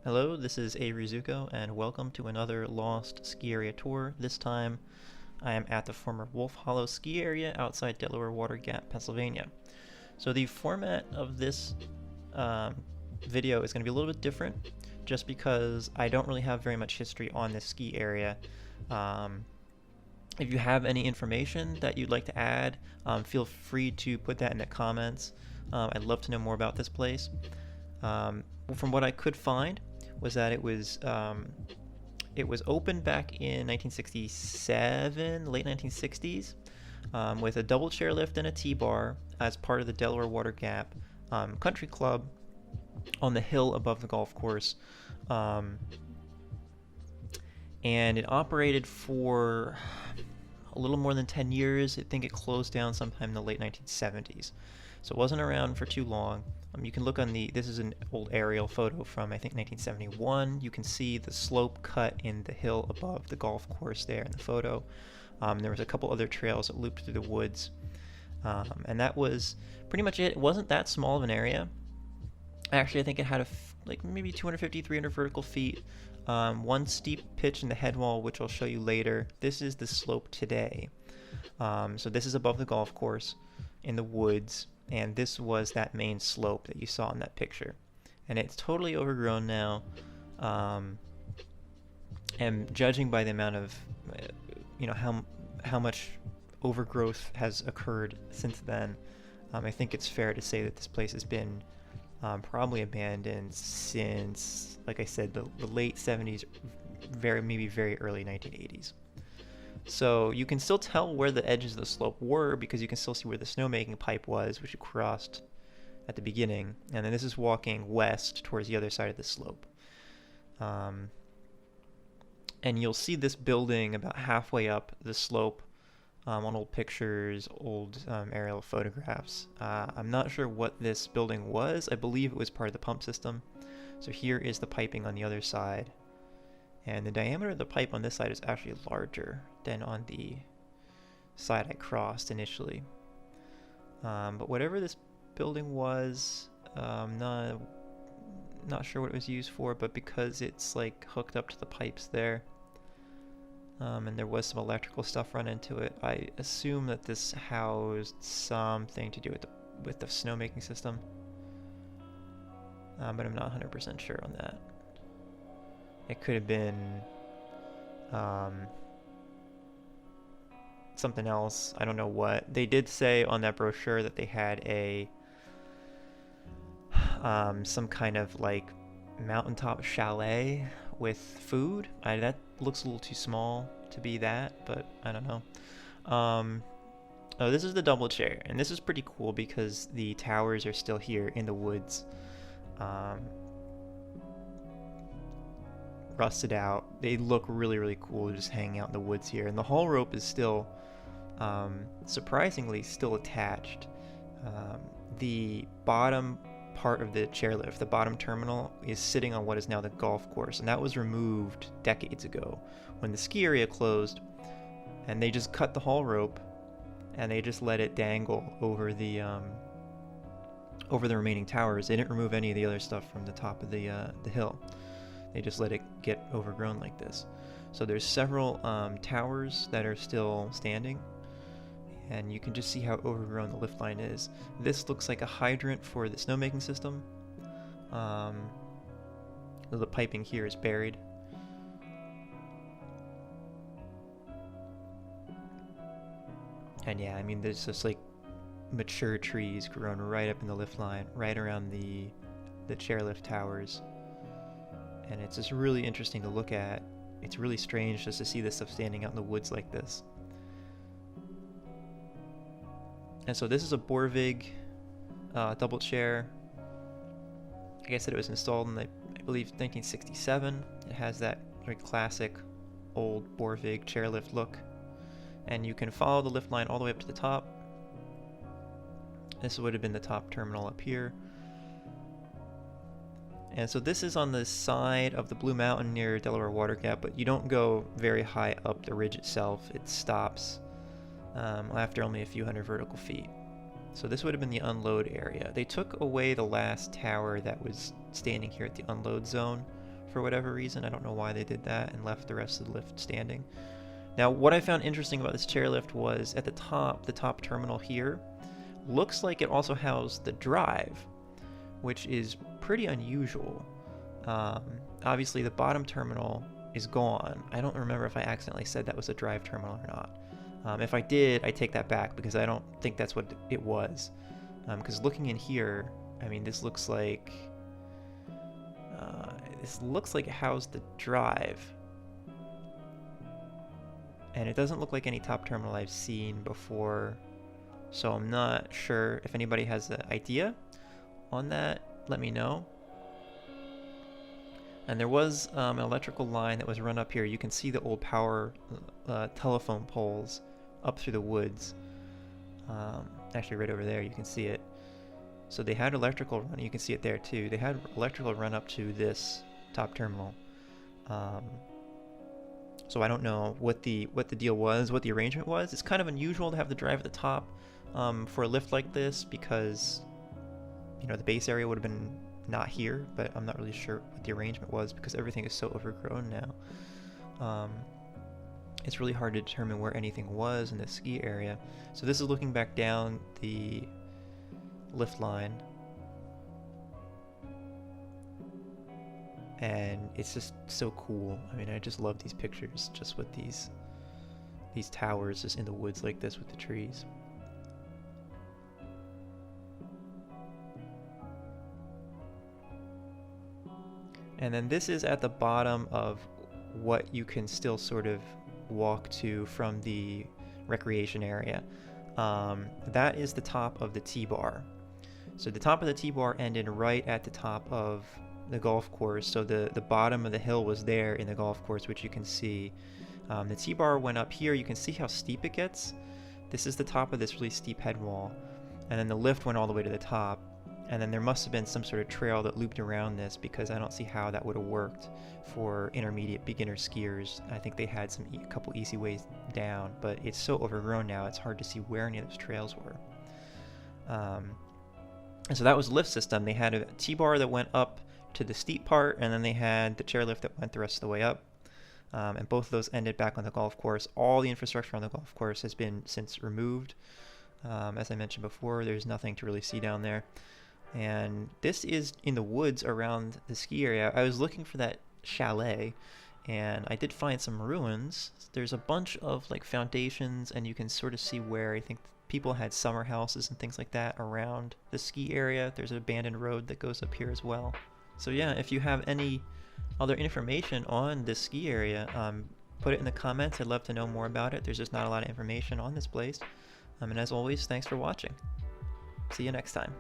Hello, this is Avery Zucco, and welcome to another Lost Ski Area tour. This time, I am at the former Wolf Hollow Ski Area outside Delaware Water Gap, Pennsylvania. So the format of this video is going to be a little bit different, just because I don't really have very much history on this ski area. If you have any information that you'd like to add, feel free to put that in the comments. I'd love to know more about this place. From what I could find was that it was opened back in 1967, late 1960s, with a double chairlift and a T-bar as part of the Delaware Water Gap Country Club on the hill above the golf course. And it operated for a little more than 10 years. I think it closed down sometime in the late 1970s. So it wasn't around for too long. You can look on this is an old aerial photo from, I think, 1971. You can see the slope cut in the hill above the golf course there in the photo. There was a couple other trails that looped through the woods. And that was pretty much it. It wasn't that small of an area. Actually, I think it had like maybe 250, 300 vertical feet. One steep pitch in the head wall, which I'll show you later. This is the slope today. So this is above the golf course in the woods. And this was that main slope that you saw in that picture. And it's totally overgrown now. And judging by the amount of, how much overgrowth has occurred since then, I think it's fair to say that this place has been probably abandoned since, like I said, the late 70s, maybe very early 1980s. So you can still tell where the edges of the slope were because you can still see where the snowmaking pipe was, which you crossed at the beginning. And then this is walking west towards the other side of the slope. And you'll see this building about halfway up the slope on old pictures, old aerial photographs. I'm not sure what this building was. I believe it was part of the pump system. So here is the piping on the other side. And the diameter of the pipe on this side is actually larger than on the side I crossed initially. But whatever this building was, not sure what it was used for, but because it's like hooked up to the pipes there, and there was some electrical stuff run into it, I assume that this housed something to do with the snowmaking system. But I'm not 100% sure on that. It could have been something else. I don't know what. They did say on that brochure that they had some kind of like mountaintop chalet with food. That looks a little too small to be that, but I don't know. Oh, this is the double chair, and this is pretty cool because the towers are still here in the woods. Rusted out. They look really, really cool just hanging out in the woods here. And the haul rope is still, surprisingly, still attached. The bottom part of the chairlift, the bottom terminal, is sitting on what is now the golf course. And that was removed decades ago when the ski area closed. And they just cut the haul rope and they just let it dangle over the remaining towers. They didn't remove any of the other stuff from the top of the hill. They just let it get overgrown like this. So there's several towers that are still standing, and you can just see how overgrown the lift line is. This looks like a hydrant for the snowmaking system. The piping here is buried. And yeah, I mean, there's just like mature trees grown right up in the lift line, right around the chairlift towers. And it's just really interesting to look at. It's really strange just to see this stuff standing out in the woods like this. And so this is a Borvig double chair. Like I said, it was installed in, I believe, 1967. It has that very classic old Borvig chairlift look. And you can follow the lift line all the way up to the top. This would have been the top terminal up here. And so this is on the side of the Blue Mountain near Delaware Water Gap, but you don't go very high up the ridge itself. It stops after only a few hundred vertical feet. So this would have been the unload area. They took away the last tower that was standing here at the unload zone for whatever reason. I don't know why they did that and left the rest of the lift standing. Now, what I found interesting about this chairlift was at the top terminal here, looks like it also housed the drive, which is pretty unusual. Obviously, the bottom terminal is gone. I don't remember if I accidentally said that was a drive terminal or not. If I did, I take that back because I don't think that's what it was. Because looking in here, I mean, this looks like it housed the drive. And it doesn't look like any top terminal I've seen before, so I'm not sure. If anybody has an idea on that, let me know. And there was an electrical line that was run up here. You can see the old power telephone poles up through the woods. Actually, right over there, you can see it. So they had electrical run. You can see it there too. They had electrical run up to this top terminal. So I don't know what the deal was, what the arrangement was. It's kind of unusual to have the drive at the top for a lift like this because, you know, the base area would have been not here, but I'm not really sure what the arrangement was because everything is so overgrown now. It's really hard to determine where anything was in the ski area. So this is looking back down the lift line. And it's just so cool. I mean, I just love these pictures, just with these towers just in the woods like this with the trees. And then this is at the bottom of what you can still sort of walk to from the recreation area. That is the top of the T-bar. So the top of the T-bar ended right at the top of the golf course, so the bottom of the hill was there in the golf course, which you can see. The T-bar went up here. You can see how steep it gets. This is the top of this really steep head wall, and then the lift went all the way to the top, and then there must have been some sort of trail that looped around this because I don't see how that would have worked for intermediate beginner skiers. I think they had a couple easy ways down, but it's so overgrown now it's hard to see where any of those trails were. And so that was the lift system. They had a T-bar that went up to the steep part, and then they had the chairlift that went the rest of the way up. And both of those ended back on the golf course. All the infrastructure on the golf course has been since removed. As I mentioned before, there's nothing to really see down there. And this is in the woods around the ski area. I was looking for that chalet, and I did find some ruins. There's a bunch of like foundations, and you can sort of see where I think people had summer houses and things like that around the ski area. There's an abandoned road that goes up here as well. So yeah, if you have any other information on this ski area, put it in the comments. I'd love to know more about it. There's just not a lot of information on this place. And as always, thanks for watching. See you next time.